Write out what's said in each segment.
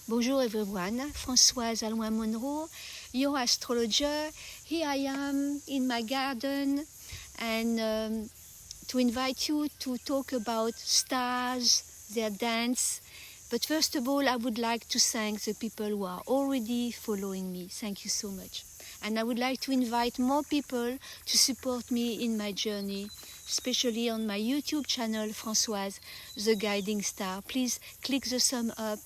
Bonjour everyone, Françoise Alouin-Monroe, your astrologer. Here I am in my garden and to invite you to talk about stars, their dance. But first of all, I would like to thank the people who are already following me. Thank you so much. And I would like to invite more people to support me in my journey, especially on my YouTube channel, Françoise, The Guiding Star. Please click the thumb up,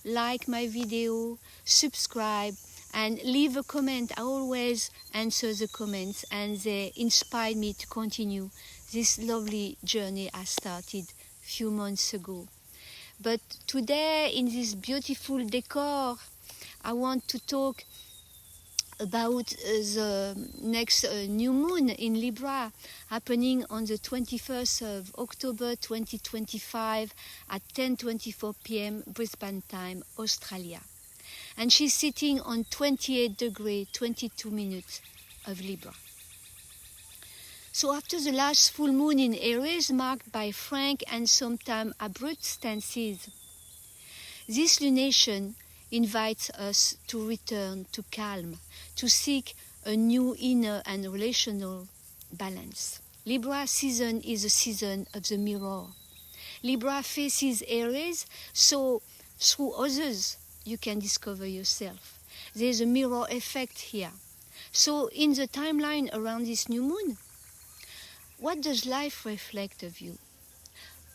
like my video, subscribe, and leave a comment. I always answer the comments, and they inspire me to continue this lovely journey I started a few months ago. But today, in this beautiful decor, I want to talk about the next new moon in Libra, happening on the 21st of October 2025 at 10:24 p.m. Brisbane Time Australia. And she's sitting on 28 degrees 22 minutes of Libra. So after the last full moon in Aries, marked by frank and sometimes abrupt stances, this lunation invites us to return to calm, to seek a new inner and relational balance. Libra season is a season of the mirror. Libra faces Aries, so through others you can discover yourself. There's a mirror effect here. So in the timeline around this new moon, what does life reflect of you?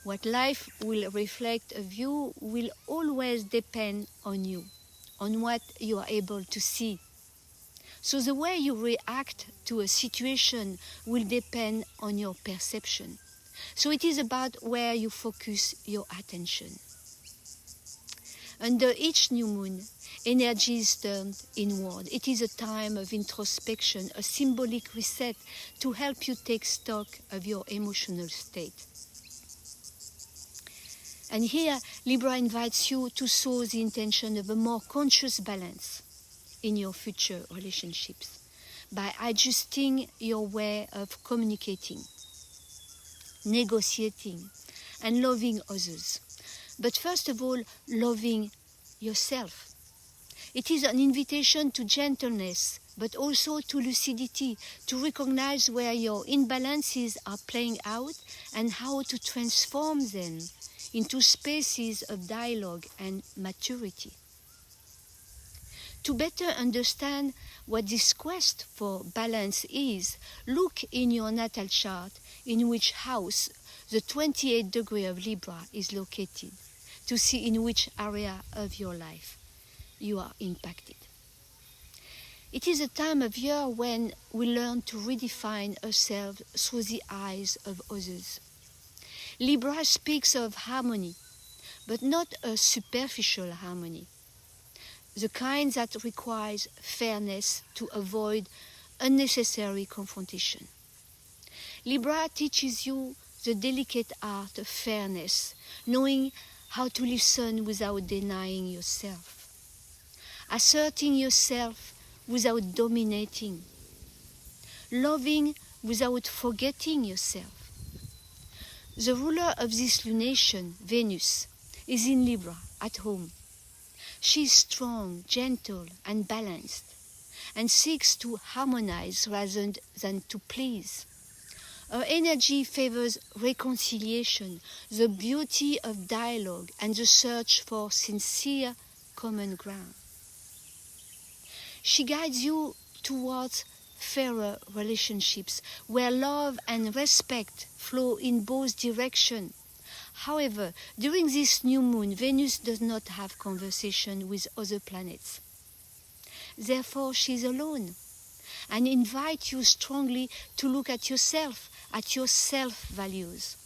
What life will reflect of you will always depend on you, on what you are able to see. So the way you react to a situation will depend on your perception. So it is about where you focus your attention. Under each new moon, energy is turned inward. It is a time of introspection, a symbolic reset to help you take stock of your emotional state. And here, Libra invites you to sow the intention of a more conscious balance in your future relationships by adjusting your way of communicating, negotiating, and loving others. But first of all, loving yourself. It is an invitation to gentleness, but also to lucidity, to recognize where your imbalances are playing out and how to transform them into spaces of dialogue and maturity. To better understand what this quest for balance is, look in your natal chart in which house the 28 degree of Libra is located, to see in which area of your life you are impacted. It is a time of year when we learn to redefine ourselves through the eyes of others. Libra speaks of harmony, but not a superficial harmony, the kind that requires fairness to avoid unnecessary confrontation. Libra teaches you the delicate art of fairness, knowing how to listen without denying yourself, asserting yourself without dominating, loving without forgetting yourself. The ruler of this lunation, Venus, is in Libra at home. She is strong, gentle, and balanced, and seeks to harmonize rather than to please. Her energy favors reconciliation, the beauty of dialogue, and the search for sincere common ground. She guides you towards fairer relationships where love and respect flow in both directions. However, during this new moon, Venus does not have conversation with other planets. Therefore, she is alone, and invites you strongly to look at yourself, at your self-values.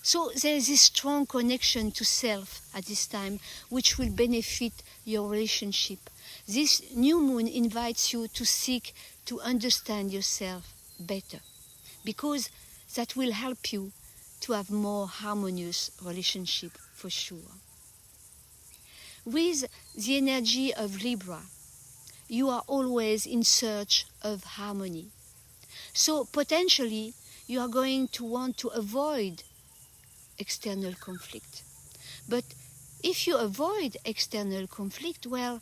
So there is this strong connection to self at this time, which will benefit your relationship. This new moon invites you to seek to understand yourself better, because that will help you to have more harmonious relationship for sure. With the energy of Libra, you are always in search of harmony. So potentially, you are going to want to avoid external conflict. But if you avoid external conflict, well,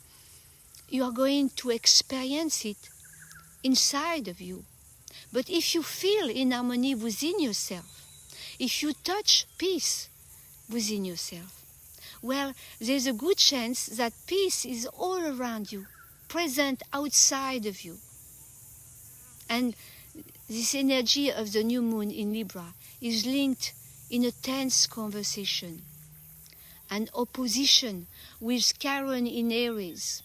you are going to experience it inside of you. But if you feel in harmony within yourself, if you touch peace within yourself, well, there's a good chance that peace is all around you, present outside of you. And this energy of the new moon in Libra is linked in a tense conversation, an opposition with Chiron in Aries.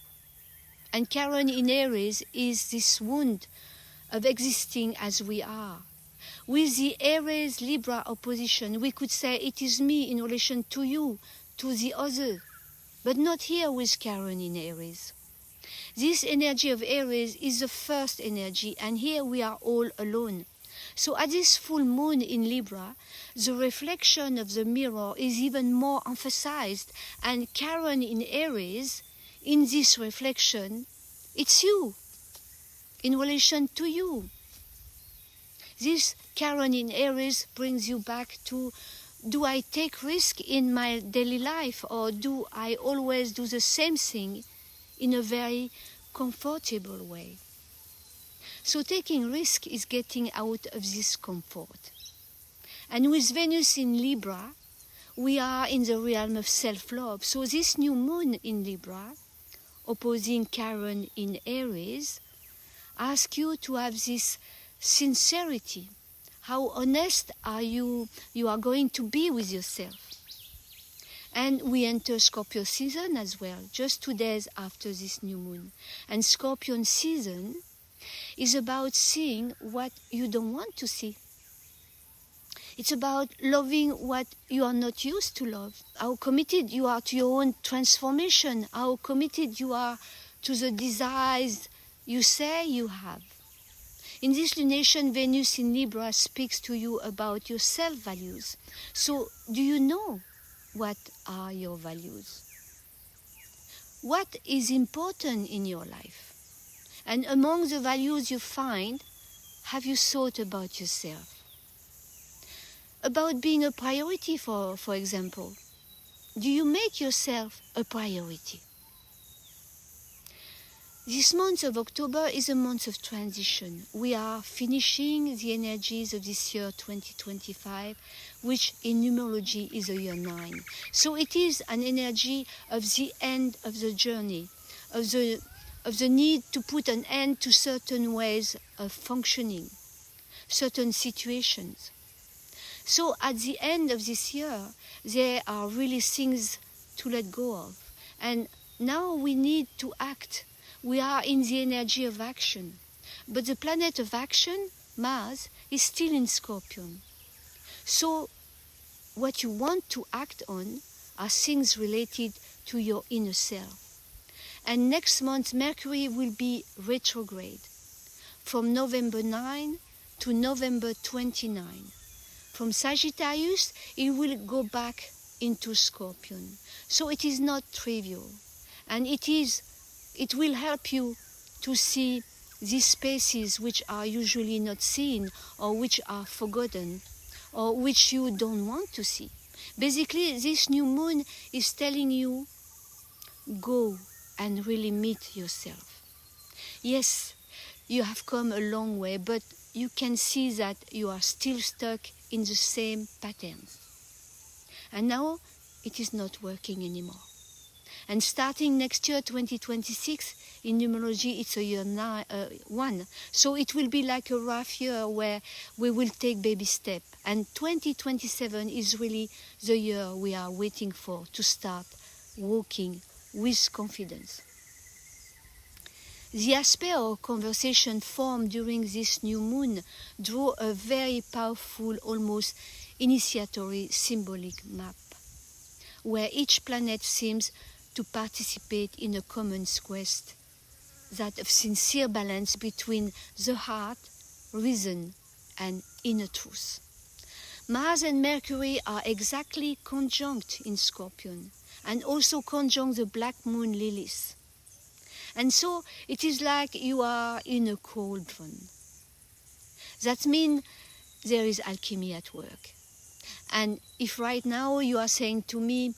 And Chiron in Aries is this wound of existing as we are. With the Aries-Libra opposition, we could say it is me in relation to you, to the other, but not here with Chiron in Aries. This energy of Aries is the first energy, and here we are all alone. So at this full moon in Libra, the reflection of the mirror is even more emphasized, and Chiron in Aries, in this reflection, it's you, in relation to you. This Chiron in Aries brings you back to, do I take risk in my daily life, or do I always do the same thing in a very comfortable way? So taking risk is getting out of this comfort. And with Venus in Libra, we are in the realm of self-love. So this new moon in Libra, opposing Chiron in Aries, asks you to have this sincerity. How honest are you are going to be with yourself. And we enter Scorpio season as well, just 2 days after this new moon. And Scorpion season is about seeing what you don't want to see. It's about loving what you are not used to love. How committed you are to your own transformation. How committed you are to the desires you say you have. In this lunation, Venus in Libra speaks to you about your self-values. So, do you know what are your values? What is important in your life? And among the values you find, have you thought about yourself? About being a priority, for example. Do you make yourself a priority? This month of October is a month of transition. We are finishing the energies of this year 2025, which in numerology is a year 9. So it is an energy of the end of the journey, of the need to put an end to certain ways of functioning, certain situations. So at the end of this year, there are really things to let go of. And now we need to act. We are in the energy of action. But the planet of action, Mars, is still in Scorpion. So what you want to act on are things related to your inner self. And next month, Mercury will be retrograde from November 9 to November 29. From Sagittarius, it will go back into Scorpion. So it is not trivial. And it will help you to see these spaces which are usually not seen, or which are forgotten, or which you don't want to see. Basically, this new moon is telling you, go and really meet yourself. Yes, you have come a long way, but you can see that you are still stuck in the same patterns. And now it is not working anymore. And starting next year, 2026, in numerology, it's a year 1. So it will be like a rough year where we will take baby steps. And 2027 is really the year we are waiting for to start walking with confidence. The aspect of conversation formed during this new moon drew a very powerful, almost initiatory symbolic map, where each planet seems to participate in a common quest, that of sincere balance between the heart, reason, and inner truth. Mars and Mercury are exactly conjunct in Scorpion, and also conjunct the black moon Lilith. And so it is like you are in a cauldron. That means there is alchemy at work. And if right now you are saying to me,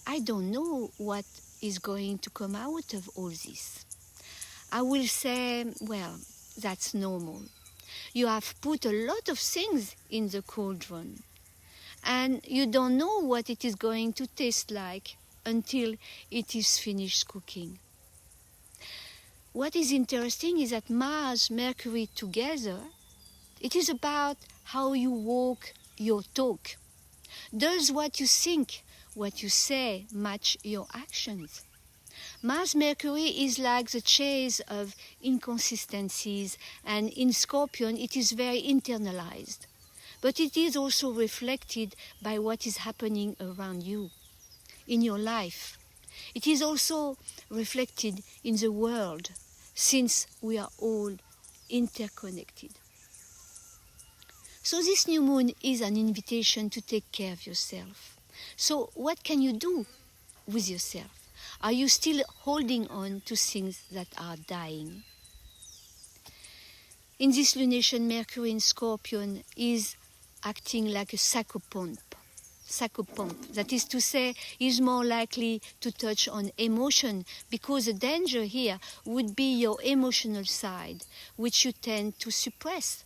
I don't know what is going to come out of all this. I will say, well, that's normal. You have put a lot of things in the cauldron, and you don't know what it is going to taste like until it is finished cooking. What is interesting is that Mars, Mercury together, it is about how you walk your talk. Does what you think, what you say, match your actions? Mars Mercury is like the chase of inconsistencies, and in Scorpion it is very internalized. But it is also reflected by what is happening around you, in your life. It is also reflected in the world, since we are all interconnected. So this new moon is an invitation to take care of yourself. So what can you do with yourself? Are you still holding on to things that are dying? In this lunation, Mercury in Scorpion is acting like a psychopomp. That is to say, is more likely to touch on emotion, because the danger here would be your emotional side, which you tend to suppress.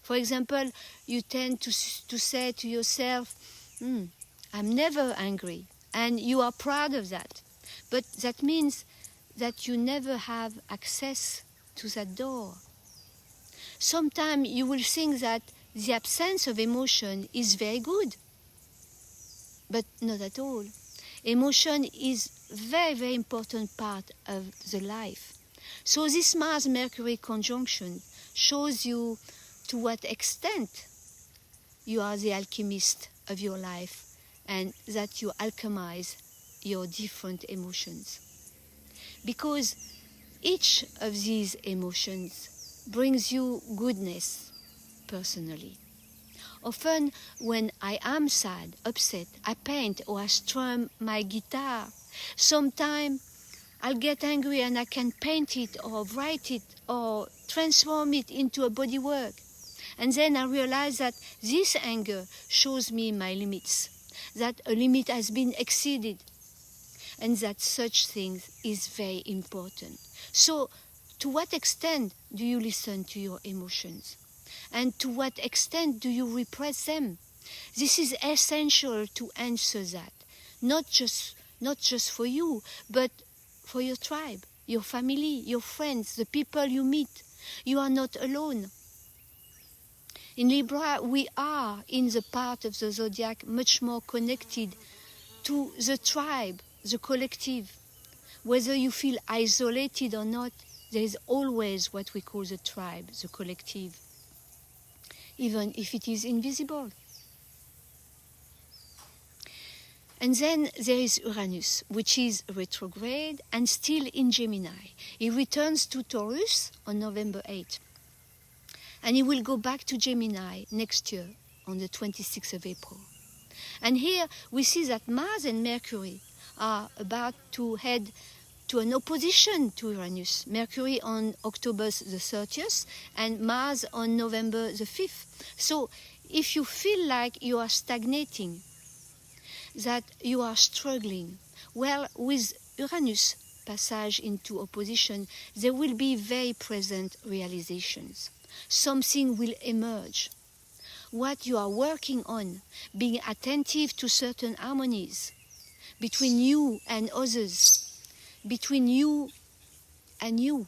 For example, you tend to say to yourself, I'm never angry, and you are proud of that. But that means that you never have access to that door. Sometimes you will think that the absence of emotion is very good, but not at all. Emotion is very, very important part of the life. So this Mars-Mercury conjunction shows you to what extent you are the alchemist of your life, and that you alchemize your different emotions. Because each of these emotions brings you goodness personally. Often when I am sad, upset, I paint or I strum my guitar. Sometimes I'll get angry and I can paint it or write it or transform it into a bodywork. And then I realize that this anger shows me my limits, that a limit has been exceeded, and that such things is very important. So, to what extent do you listen to your emotions? And to what extent do you repress them? This is essential to answer that, not just for you, but for your tribe, your family, your friends, the people you meet. You are not alone. In Libra, we are in the part of the zodiac much more connected to the tribe, the collective. Whether you feel isolated or not, there is always what we call the tribe, the collective, even if it is invisible. And then there is Uranus, which is retrograde and still in Gemini. He returns to Taurus on November 8th. And he will go back to Gemini next year on the 26th of April. And here we see that Mars and Mercury are about to head to an opposition to Uranus. Mercury on October the 30th and Mars on November the 5th. So if you feel like you are stagnating, that you are struggling, well, with Uranus passage into opposition, there will be very present realizations. Something will emerge. What you are working on, being attentive to certain harmonies between you and others, between you and you,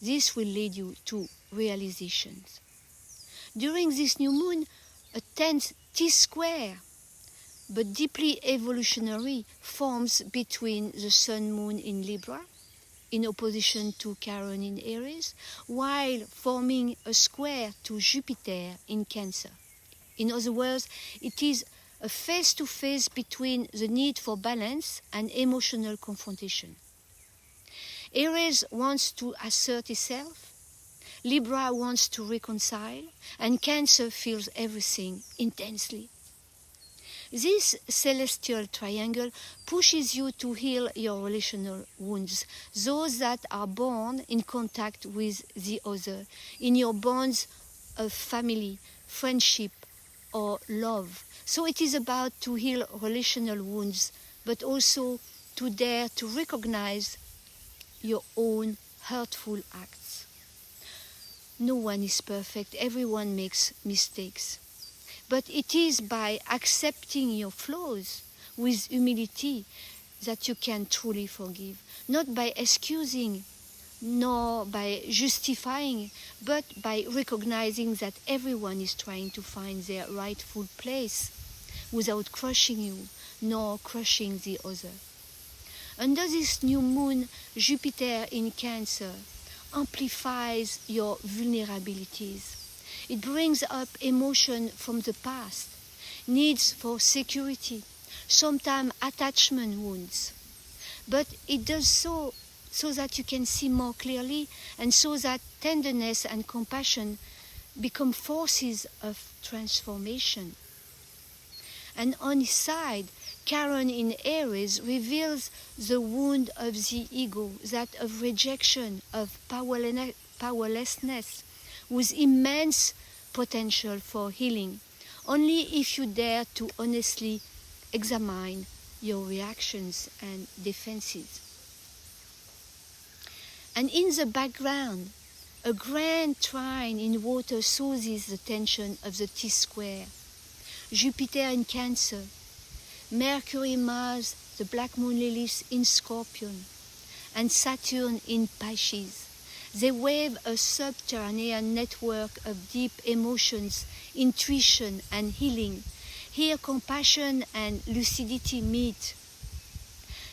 this will lead you to realizations. During this new moon, a tense T-square, but deeply evolutionary, forms between the Sun-Moon in Libra, in opposition to Chiron in Aries, while forming a square to Jupiter in Cancer. In other words, it is a face-to-face between the need for balance and emotional confrontation. Aries wants to assert itself, Libra wants to reconcile, and Cancer feels everything intensely. This celestial triangle pushes you to heal your relational wounds, those that are born in contact with the other, in your bonds of family, friendship, or love. So it is about to heal relational wounds, but but also to dare to recognize your own hurtful acts. No one is perfect, everyone makes mistakes. But it is by accepting your flaws with humility that you can truly forgive, not by excusing, nor by justifying, but by recognizing that everyone is trying to find their rightful place without crushing you, nor crushing the other. Under this new moon, Jupiter in Cancer amplifies your vulnerabilities. It brings up emotion from the past, needs for security, sometimes attachment wounds. But it does so that you can see more clearly, and so that tenderness and compassion become forces of transformation. And on his side, Chiron in Aries reveals the wound of the ego, that of rejection, of powerlessness, with immense potential for healing, only if you dare to honestly examine your reactions and defenses. And in the background, a grand trine in water soothes the tension of the T-square. Jupiter in Cancer, Mercury, Mars, the Black Moon Lilith in Scorpion, and Saturn in Pisces. They wave a subterranean network of deep emotions, intuition, and healing. Here compassion and lucidity meet.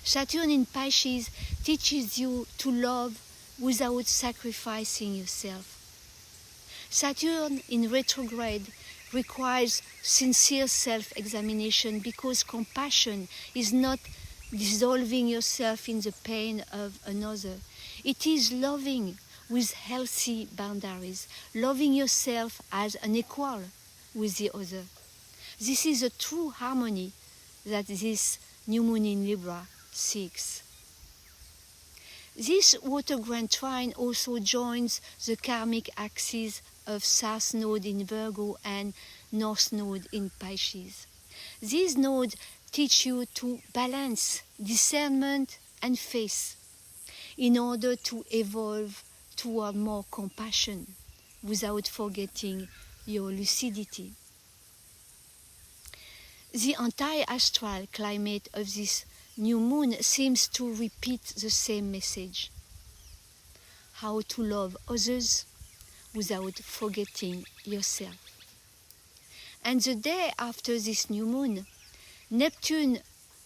Saturn in Pisces teaches you to love without sacrificing yourself. Saturn in retrograde requires sincere self-examination, because compassion is not dissolving yourself in the pain of another. It is loving with healthy boundaries, loving yourself as an equal with the other. This is a true harmony that this new moon in Libra seeks. This water grand trine also joins the karmic axis of South Node in Virgo and North Node in Pisces. These nodes teach you to balance discernment and faith in order to evolve toward more compassion without forgetting your lucidity. The entire astral climate of this new moon seems to repeat the same message: how to love others without forgetting yourself. And the day after this new moon, Neptune,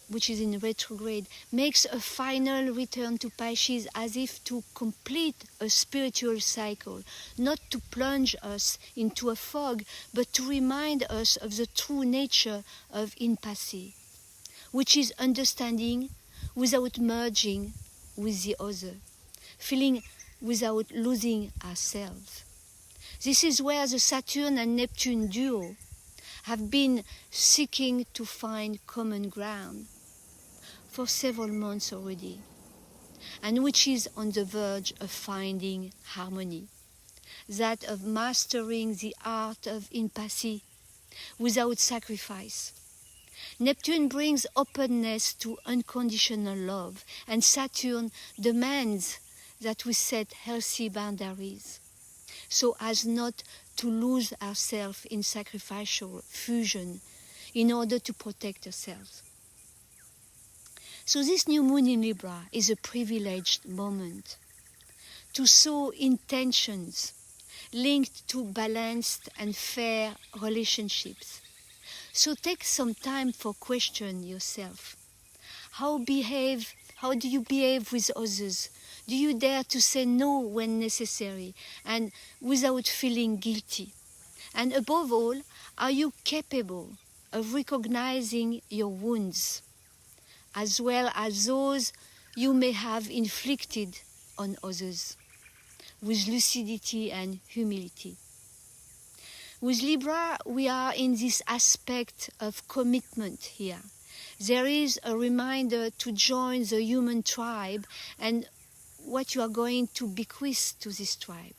which is in retrograde, makes a final return to Pisces, as if to complete a spiritual cycle, not to plunge us into a fog, but to remind us of the true nature of impasse, which is understanding without merging with the other, feeling without losing ourselves. This is where the Saturn and Neptune duo have been seeking to find common ground for several months already, and which is on the verge of finding harmony, that of mastering the art of impasse without sacrifice. Neptune brings openness to unconditional love, and Saturn demands that we set healthy boundaries, so as not to lose ourselves in sacrificial fusion in order to protect ourselves. So this new moon in Libra is a privileged moment to sow intentions linked to balanced and fair relationships. So take some time for question yourself. How do you behave with others? Do you dare to say no when necessary and without feeling guilty? And above all, are you capable of recognizing your wounds, as well as those you may have inflicted on others, with lucidity and humility? With Libra, we are in this aspect of commitment here. There is a reminder to join the human tribe and what you are going to bequeath to this tribe.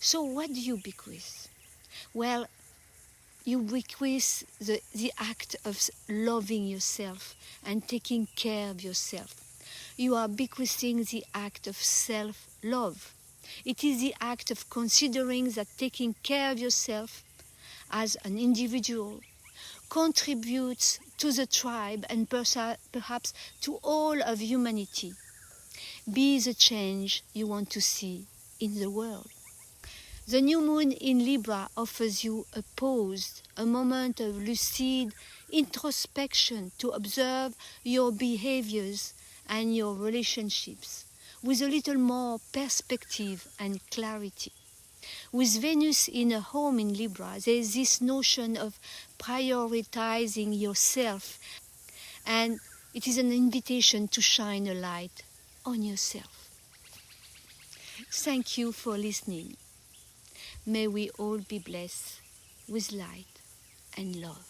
So what do you bequeath? Well, you bequeath the act of loving yourself and taking care of yourself. You are bequeathing the act of self-love. It is the act of considering that taking care of yourself as an individual contributes to the tribe and perhaps to all of humanity. Be the change you want to see in the world. The new moon in Libra offers you a pause, a moment of lucid introspection to observe your behaviors and your relationships with a little more perspective and clarity. With Venus in a home in Libra, there is this notion of prioritizing yourself, and it is an invitation to shine a light on yourself. Thank you for listening. May we all be blessed with light and love.